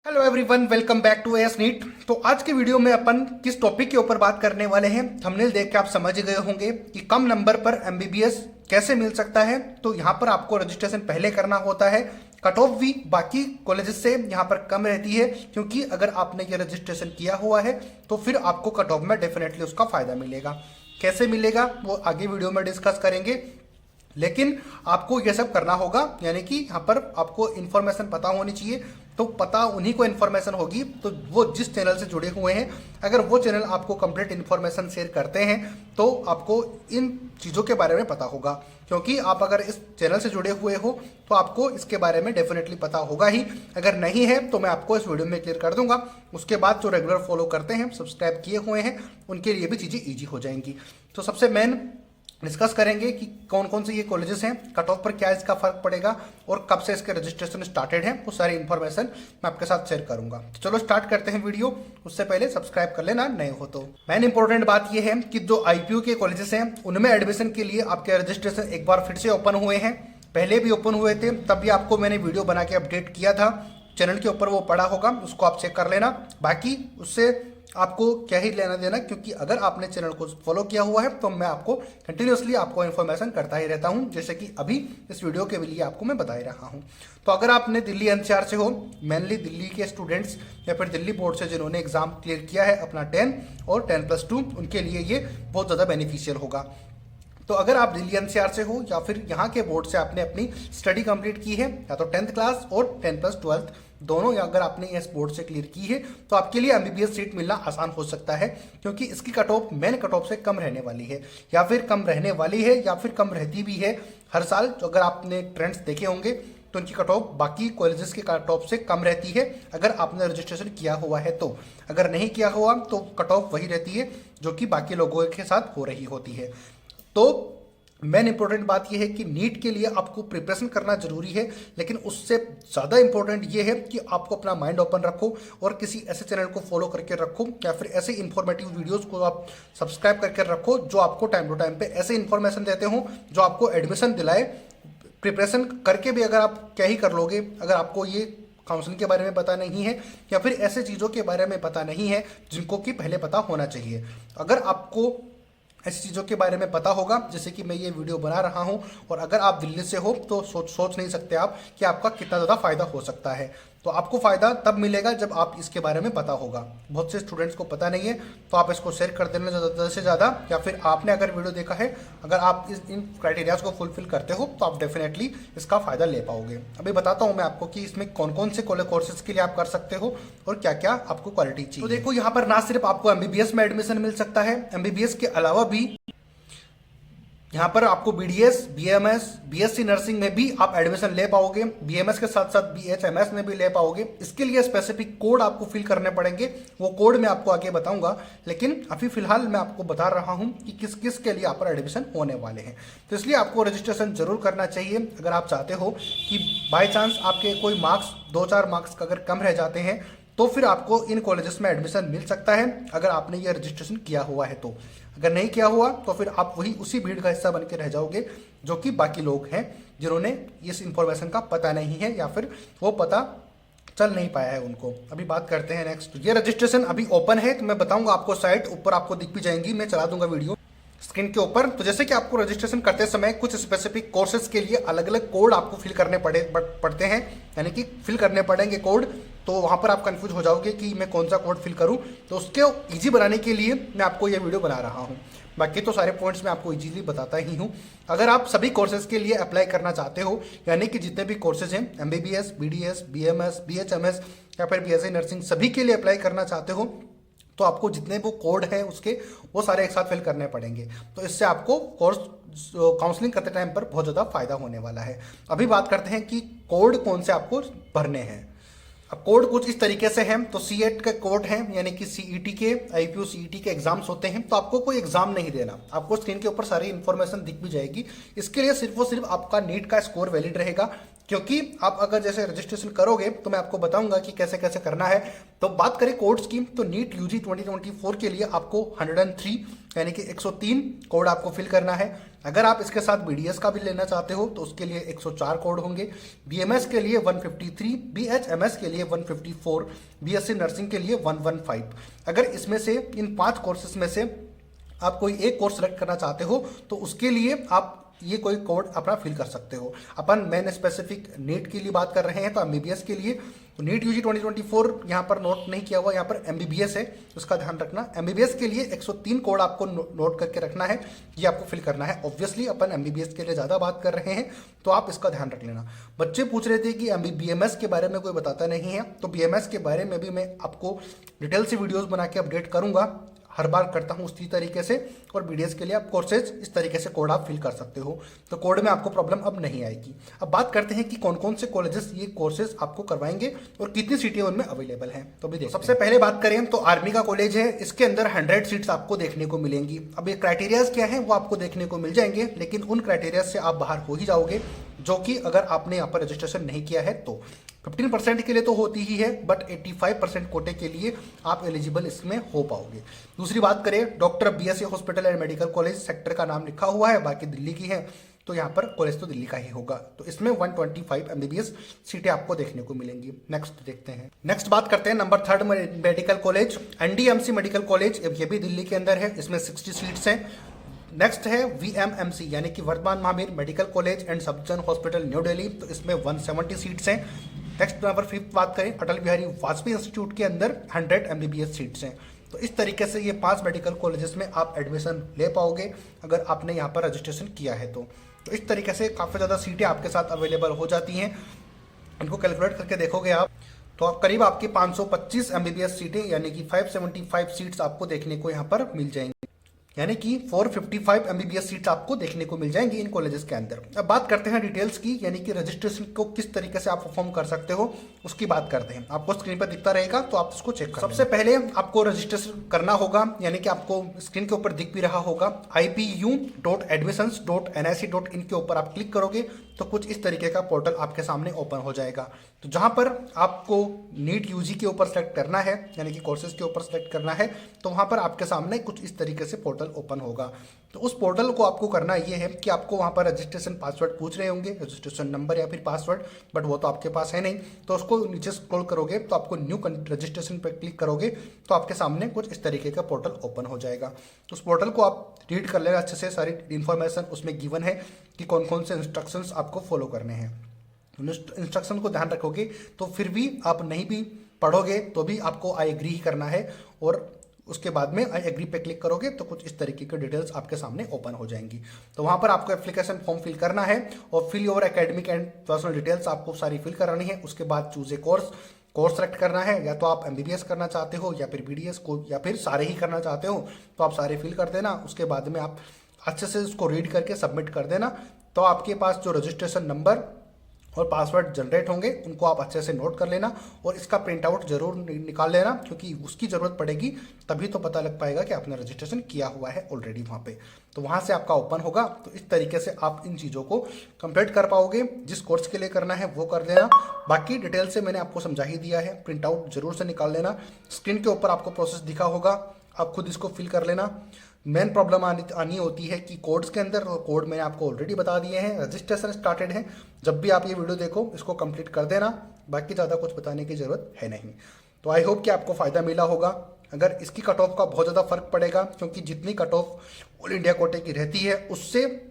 Hello everyone, welcome back to S NEET. तो आज के वीडियो में अपन किस टॉपिक के ऊपर बात करने वाले हैं, थंबनेल देख के आप समझ गए होंगे कि कम नंबर पर एमबीबीएस कैसे मिल सकता है। तो यहाँ पर आपको रजिस्ट्रेशन पहले करना होता है। कट ऑफ भी बाकी कॉलेजेस से यहाँ पर कम रहती है, क्योंकि अगर आपने ये रजिस्ट्रेशन किया हुआ है तो फिर आपको कट ऑफ में डेफिनेटली उसका फायदा मिलेगा। कैसे मिलेगा वो आगे वीडियो में डिस्कस करेंगे, लेकिन आपको ये सब करना होगा। यानी कि यहाँ पर आपको इन्फॉर्मेशन पता होनी चाहिए। तो पता उन्हीं को इन्फॉर्मेशन होगी तो वो जिस चैनल से जुड़े हुए हैं, अगर वो चैनल आपको कंप्लीट इन्फॉर्मेशन शेयर करते हैं तो आपको इन चीज़ों के बारे में पता होगा। क्योंकि आप अगर इस चैनल से जुड़े हुए हो तो आपको इसके बारे में डेफिनेटली पता होगा ही। अगर नहीं है तो मैं आपको इस वीडियो में क्लियर कर दूंगा। उसके बाद जो रेगुलर फॉलो करते हैं, सब्सक्राइब किए हुए हैं, उनके लिए भी चीज़ें ईजी हो जाएंगी। तो सबसे मेन डिस्कस करेंगे कि कौन कौन से ये कॉलेजेस हैं, कट ऑफ पर क्या इसका फर्क पड़ेगा और कब से इसके रजिस्ट्रेशन स्टार्टेड है, वो सारी इन्फॉर्मेशन मैं आपके साथ शेयर करूंगा। तो चलो स्टार्ट करते हैं वीडियो। उससे पहले सब्सक्राइब कर लेना नए हो तो। मेन इंपॉर्टेंट बात ये है कि जो आईपीयू के कॉलेजेस हैं उनमें एडमिशन के लिए आपके रजिस्ट्रेशन एक बार फिर से ओपन हुए हैं। पहले भी ओपन हुए थे, तब भी आपको मैंने वीडियो बना के अपडेट किया था। चैनल के ऊपर वो पड़ा होगा, उसको आप चेक कर लेना। बाकी उससे आपको क्या ही लेना देना, क्योंकि अगर आपने चैनल को फॉलो किया हुआ है तो मैं आपको कंटिन्यूअसली आपको इन्फॉर्मेशन करता ही रहता हूं, जैसे कि अभी इस वीडियो के लिए आपको मैं बता ही रहा हूं। तो अगर आपने दिल्ली एनसीआर से हो, मेनली दिल्ली के स्टूडेंट्स या फिर दिल्ली बोर्ड से जिन्होंने एग्जाम क्लियर किया है अपना 10 और 10+2, उनके लिए ये बहुत ज़्यादा बेनिफिशियल होगा। तो अगर आप दिल्ली एनसीआर से हो या फिर यहाँ के बोर्ड से आपने अपनी स्टडी कंप्लीट की है, या तो 10th क्लास और 10+12 दोनों, या अगर आपने इस बोर्ड से क्लियर की है, तो आपके लिए एमबीबीएस सीट मिलना आसान हो सकता है। क्योंकि इसकी cut off main cut off से कम रहने वाली है, या फिर कम रहने वाली है, या फिर कम रहती भी है हर साल। तो अगर आपने ट्रेंड्स देखे होंगे तो उनकी कट ऑफ बाकी कॉलेजेस के कट ऑफ से कम रहती है, अगर आपने रजिस्ट्रेशन किया हुआ है तो। अगर नहीं किया हुआ तो कट ऑफ वही रहती है जो कि बाकी लोगों के साथ हो रही होती है। तो मेन इंपॉर्टेंट बात यह है कि नीट के लिए आपको प्रिपरेशन करना जरूरी है, लेकिन उससे ज़्यादा इंपॉर्टेंट ये है कि आपको अपना माइंड ओपन रखो और किसी ऐसे चैनल को फॉलो करके रखो, या फिर ऐसे इंफॉर्मेटिव वीडियोस को आप सब्सक्राइब करके रखो जो आपको टाइम टू टाइम पे ऐसे इंफॉर्मेशन देते हो जो आपको एडमिशन दिलाए। प्रिपरेशन करके भी अगर आप क्या ही कर लोगे, अगर आपको ये काउंसलिंग के बारे में पता नहीं है या फिर ऐसे चीज़ों के बारे में पता नहीं है जिनको कि पहले पता होना चाहिए। अगर आपको ऐसी चीज़ों के बारे में पता होगा, जैसे कि मैं ये वीडियो बना रहा हूँ, और अगर आप दिल्ली से हो तो सोच नहीं सकते आप कि आपका कितना ज़्यादा फायदा हो सकता है। तो आपको फ़ायदा तब मिलेगा जब आप इसके बारे में पता होगा। बहुत से स्टूडेंट्स को पता नहीं है, तो आप इसको शेयर कर देना ज़्यादा से ज़्यादा, या फिर आपने अगर वीडियो देखा है, अगर आप इन क्राइटेरियाज को फुलफिल करते हो तो आप डेफिनेटली इसका फ़ायदा ले पाओगे। अभी बताता हूँ मैं आपको कि इसमें कौन कौन से कोर्सेज के लिए आप कर सकते हो और क्या क्या आपको क्वालिटी चाहिए। तो देखो, यहाँ पर ना सिर्फ आपको एमबीबीएस में एडमिशन मिल सकता है, एमबीबीएस के अलावा भी यहाँ पर आपको बीडीएस, बीएमएस, बीएससी नर्सिंग में भी आप एडमिशन ले पाओगे। बीएमएस के साथ साथ बीएचएमएस में भी ले पाओगे। इसके लिए स्पेसिफिक कोड आपको फिल करने पड़ेंगे, वो कोड मैं आपको आगे बताऊंगा, लेकिन अभी फिलहाल मैं आपको बता रहा हूँ कि किस किस के लिए आप पर एडमिशन होने वाले हैं। तो इसलिए आपको रजिस्ट्रेशन जरूर करना चाहिए। अगर आप चाहते हो कि बाई चांस आपके कोई मार्क्स 2-4 मार्क्स अगर कम रह जाते हैं तो फिर आपको इन कॉलेजेस में एडमिशन मिल सकता है, अगर आपने ये रजिस्ट्रेशन किया हुआ है तो। अगर नहीं किया हुआ तो फिर आप वही उसी भीड़ का हिस्सा बन के रह जाओगे जो कि बाकी लोग हैं, जिन्होंने इस इंफॉर्मेशन का पता नहीं है या फिर वो पता चल नहीं पाया है उनको। अभी बात करते हैं नेक्स्ट। ये रजिस्ट्रेशन अभी ओपन है, तो मैं बताऊंगा आपको, साइट ऊपर आपको दिख भी जाएंगी, मैं चला दूंगा वीडियो स्क्रीन के ऊपर। तो जैसे कि आपको रजिस्ट्रेशन करते समय कुछ स्पेसिफिक कोर्सेज के लिए अलग अलग कोड आपको फिल करने पड़ते हैं, यानी कि फिल करने पड़ेंगे कोड। तो वहाँ पर आप कंफ्यूज हो जाओगे कि मैं कौन सा कोड फिल करूँ। तो उसके इजी बनाने के लिए मैं आपको ये वीडियो बना रहा हूँ। बाकी तो सारे पॉइंट्स मैं आपको इजीली बताता ही हूँ। अगर आप सभी कोर्सेज के लिए अप्लाई करना चाहते हो, यानी कि जितने भी कोर्सेज हैं, एमबीबीएस, बीडीएस, बीएमएस, बीएचएमएस या फिर बीएससी नर्सिंग, सभी के लिए अप्लाई करना चाहते हो, तो आपको जितने वो कोड है उसके वो सारे एक साथ फिल करने पड़ेंगे। तो इससे आपको कोर्स काउंसलिंग करते टाइम पर बहुत ज़्यादा फायदा होने वाला है। अभी बात करते हैं कि कोड कौन से आपको भरने हैं। अब कोड कुछ इस तरीके से हैं। तो सीएट के कोड हैं, यानी कि सीईटी के, आईपीयू सीईटी के एग्जाम्स होते हैं। तो आपको कोई एग्जाम नहीं देना, आपको स्क्रीन के ऊपर सारी इंफॉर्मेशन दिख भी जाएगी। इसके लिए सिर्फ और सिर्फ आपका नीट का स्कोर वैलिड रहेगा, क्योंकि आप अगर जैसे रजिस्ट्रेशन करोगे तो मैं आपको बताऊंगा कि कैसे कैसे करना है। तो बात करें कोड्स की, तो नीट यूजी 2024 के लिए आपको 103 यानी कि 103 कोड आपको फिल करना है। अगर आप इसके साथ BDS का भी लेना चाहते हो तो उसके लिए 104 कोड होंगे, BMS के लिए 153, BHMS के लिए 154, BSc नर्सिंग के लिए 115। अगर इसमें से इन 5 कोर्सेज में से आप कोई एक कोर्स सेलेक्ट करना चाहते हो तो उसके लिए आप ये कोई कोड अपना फिल कर सकते हो। अपन मेन स्पेसिफिक नीट के लिए बात कर रहे हैं तो MBBS के लिए तो नीट UG 2024 यहाँ पर नोट नहीं किया हुआ, यहाँ पर MBBS है, उसका ध्यान रखना। MBBS के लिए 103 कोड आपको नोट करके रखना है, ये आपको फिल करना है। ऑब्वियसली अपन MBBS के लिए ज़्यादा बात कर रहे हैं तो आप इसका ध्यान रख लेना। बच्चे पूछ रहे थे कि BMS के बारे में कोई बताता नहीं है, तो BMS के बारे में भी मैं आपको डिटेल से वीडियोज़ बना के अपडेट करूँगा, हर बार करता हूँ उसी तरीके से। और BDS के लिए आप कोर्सेज इस तरीके से कोड आप फिल कर सकते हो, तो कोड में आपको प्रॉब्लम अब नहीं आएगी। अब बात करते हैं कि कौन कौन से कॉलेजेस ये कोर्सेज आपको करवाएंगे और कितनी सीटें उनमें अवेलेबल हैं, तो भी देखते हैं। सबसे पहले बात करें तो आर्मी का कॉलेज है, इसके अंदर 100 सीट्स आपको देखने को मिलेंगी। अब ये क्राइटेरियाज क्या है वो आपको देखने को मिल जाएंगे, लेकिन उन क्राइटेरिया से आप बाहर हो ही जाओगे, जो कि अगर आपने यहाँ पर रजिस्ट्रेशन नहीं किया है तो 15% के लिए तो होती ही है, बट 85% कोटे के लिए आप एलिजिबल इसमें हो पाओगे। दूसरी बात करें, doctor BSc hospital and medical college, sector का नाम लिखा हुआ है, बाकी दिल्ली की है, तो यहाँ पर कॉलेज तो दिल्ली का ही होगा। तो इसमें 125 MBBS सीटें आपको देखने को मिलेंगी। नेक्स्ट देखते हैं। नेक्स्ट बात करते हैं number 3 medical college, NDMC medical college, ये भी दिल्ली के अंदर है, इसमें 60 सीट्स हैं। नेक्स्ट है VMMC यानी कि Vardhman Mahavir medical college and Safdarjung hospital new Delhi, तो इसमें 170 सीट्स हैं। नेक्स्ट नंबर 5 बात करें, अटल बिहारी वाजपेयी इंस्टीट्यूट के अंदर 100 MBBS सीट्स हैं। तो इस तरीके से ये 5 मेडिकल कॉलेजेस में आप एडमिशन ले पाओगे अगर आपने यहाँ पर रजिस्ट्रेशन किया है तो इस तरीके से काफ़ी ज़्यादा सीटें आपके साथ अवेलेबल हो जाती हैं। इनको कैलकुलेट करके देखोगे आप तो आप करीब आपकी 525 MBBS सीटें यानी कि 575 सीट्स आपको देखने को यहाँ पर मिल जाएंगी, यानी कि 455 MBBS सीट्स आपको देखने को मिल जाएंगी इन कॉलेजेस के अंदर। अब बात करते हैं डिटेल्स की, यानी कि रजिस्ट्रेशन को किस तरीके से आप परफॉर्म कर सकते हो उसकी बात करते हैं। आपको स्क्रीन पर दिखता रहेगा तो आप इसको चेक कर। सबसे पहले आपको रजिस्ट्रेशन करना होगा, यानी कि आपको स्क्रीन के ऊपर दिख भी रहा होगा ipu.admissions.nic.in के ऊपर आप क्लिक करोगे तो कुछ इस तरीके का पोर्टल आपके सामने ओपन हो जाएगा। तो जहां पर आपको नीट UG के ऊपर सेलेक्ट करना है, यानी कि कोर्सेज के ऊपर सेलेक्ट करना है, तो वहां पर आपके सामने कुछ इस तरीके से पोर्टल ओपन होगा। तो उस पोर्टल को आपको करना ये है कि आपको वहां पर रजिस्ट्रेशन पासवर्ड पूछ रहे होंगे, रजिस्ट्रेशन नंबर या फिर पासवर्ड, बट वो तो आपके पास है नहीं। तो उसको नीचे स्क्रॉल करोगे तो आपको न्यू रजिस्ट्रेशन पर क्लिक करोगे तो आपके सामने कुछ इस तरीके का पोर्टल ओपन हो जाएगा। तो उस पोर्टल को आप रीड कर लेना अच्छे से, सारी इन्फॉर्मेशन उसमें गिवन है कि कौन कौन से इंस्ट्रक्शंस आपको फॉलो करने हैं। इंस्ट्रक्शन को ध्यान रखोगे तो फिर भी आप नहीं भी पढ़ोगे तो भी आपको आई एग्री ही करना है, और उसके बाद में आई एग्री पे क्लिक करोगे तो कुछ इस तरीके की डिटेल्स आपके सामने ओपन हो जाएंगी। तो वहां पर आपको एप्लीकेशन फॉर्म फिल करना है और fill your academic and personal details आपको सारी फिल करानी है। उसके बाद चूज ए कोर्स सेलेक्ट करना है, या तो आप MBBS करना चाहते हो या फिर BDS को या फिर सारे ही करना चाहते हो तो आप सारे फिल कर देना। उसके बाद में आप अच्छे से उसको रीड करके सबमिट कर देना, तो आपके पास जो रजिस्ट्रेशन नंबर और पासवर्ड जनरेट होंगे उनको आप अच्छे से नोट कर लेना और इसका प्रिंट आउट जरूर निकाल लेना, क्योंकि उसकी ज़रूरत पड़ेगी, तभी तो पता लग पाएगा कि आपने रजिस्ट्रेशन किया हुआ है ऑलरेडी वहाँ पे। तो वहाँ से आपका ओपन होगा, तो इस तरीके से आप इन चीज़ों को कंप्लीट कर पाओगे। जिस कोर्स के लिए करना है वो कर देना, बाकी डिटेल से मैंने आपको समझा ही दिया है, प्रिंट आउट जरूर से निकाल लेना। स्क्रीन के ऊपर आपको प्रोसेस दिखा होगा, आप खुद इसको फिल कर लेना। मेन प्रॉब्लम आनी होती है कि कोड्स के अंदर, कोड मैंने आपको ऑलरेडी बता दिए हैं, रजिस्ट्रेशन स्टार्टेड है। जब भी आप ये वीडियो देखो इसको कंप्लीट कर देना, बाकी ज़्यादा कुछ बताने की ज़रूरत है नहीं। तो आई होप कि आपको फ़ायदा मिला होगा। अगर इसकी कट ऑफ का बहुत ज़्यादा फर्क पड़ेगा, क्योंकि जितनी कट ऑफ ऑल इंडिया कोटे की रहती है उससे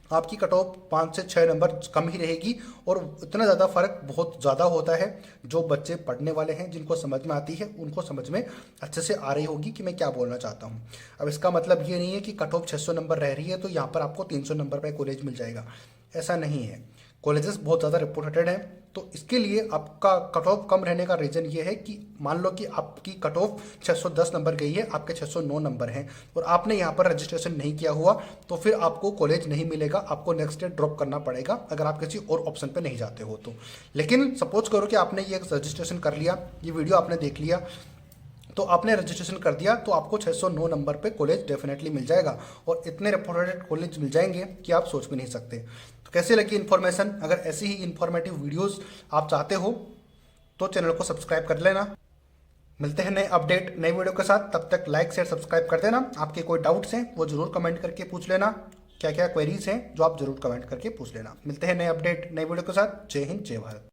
आपकी कट ऑफ 5 से 6 नंबर कम ही रहेगी, और इतना ज़्यादा फर्क बहुत ज़्यादा होता है। जो बच्चे पढ़ने वाले हैं, जिनको समझ में आती है, उनको समझ में अच्छे से आ रही होगी कि मैं क्या बोलना चाहता हूँ। अब इसका मतलब ये नहीं है कि कट ऑफ 600 नंबर रह रही है तो यहाँ पर आपको 300 नंबर पर कॉलेज मिल जाएगा, ऐसा नहीं है। कॉलेजेस बहुत ज़्यादा रिपोर्टेड हैं, तो इसके लिए आपका कट ऑफ कम रहने का रीज़न ये है कि मान लो कि आपकी कट ऑफ 610 नंबर गई है, आपके 609 नंबर हैं और आपने यहाँ पर रजिस्ट्रेशन नहीं किया हुआ, तो फिर आपको कॉलेज नहीं मिलेगा, आपको नेक्स्ट डे ड्रॉप करना पड़ेगा अगर आप किसी और ऑप्शन पे नहीं जाते हो तो। लेकिन सपोज करो कि आपने ये रजिस्ट्रेशन कर लिया, ये वीडियो आपने देख लिया, तो आपने रजिस्ट्रेशन कर दिया, तो आपको 609 नंबर पे कॉलेज डेफिनेटली मिल जाएगा, और इतने रिपोर्टेड कॉलेज मिल जाएंगे कि आप सोच भी नहीं सकते। तो कैसे लगी इन्फॉर्मेशन? अगर ऐसी ही इन्फॉर्मेटिव वीडियोस आप चाहते हो तो चैनल को सब्सक्राइब कर लेना। मिलते हैं नए अपडेट नई वीडियो के साथ, तब तक लाइक शेयर सब्सक्राइब कर देना। आपके कोई डाउट्स हैं वो जरूर कमेंट करके पूछ लेना। क्या क्या क्वेरीज हैं जो आप जरूर कमेंट करके पूछ लेना। मिलते हैं नए अपडेट नए वीडियो के साथ। जय हिंद जय भारत।